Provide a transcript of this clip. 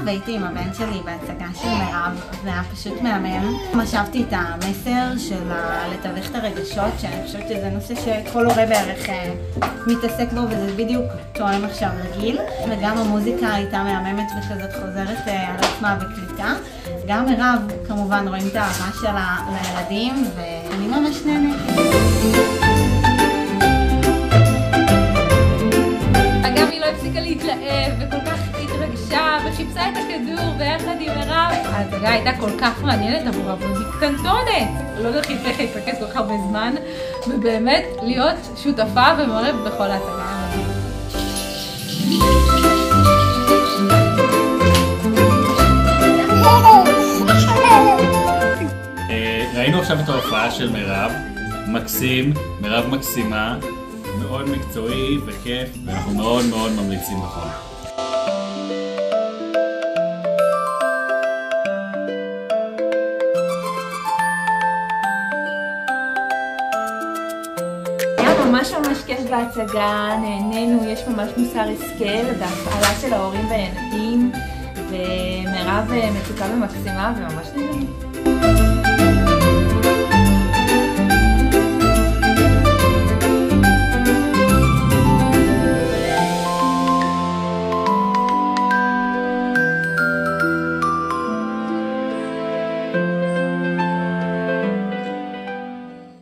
והייתי עם הבן שלי בהצגה של מירב, זה היה פשוט מהמם. חשבתי את המסר של לתווך את הרגשות, שאני חושבת שזה נושא שכל הורה בערך מתעסק בו, וזה בדיוק תואם עכשיו לגיל. וגם המוזיקה הייתה מהממת וכזאת חוזרת על עצמה בקליטה. גם מירב כמובן רואים את האהבה שלה לילדים, ואני ממש נהנית. אגב, היא לא הפסיקה להתלהב וכל כך התרגשה וחיפשה את הכדור ביחד עם מירב. ההצגה הייתה כל כך מעניינת עבור עבודית קנטונת. לא יודעת איך להתרכז כל כך הרבה זמן, ובאמת להיות שותפה ומעורב בכל ההצגה. ראינו עכשיו את ההופעה של מירב, מקסים, מירב מקסימה, מאוד מקצועי וכיף, ואנחנו מאוד מאוד ממליצים בחום. היה ממש כיף בהצגה, נהנינו, יש ממש מוסר השכל, בהפעלה של ההורים והילדים, ומירב מצוקה ומקסימה וממש נהנינו.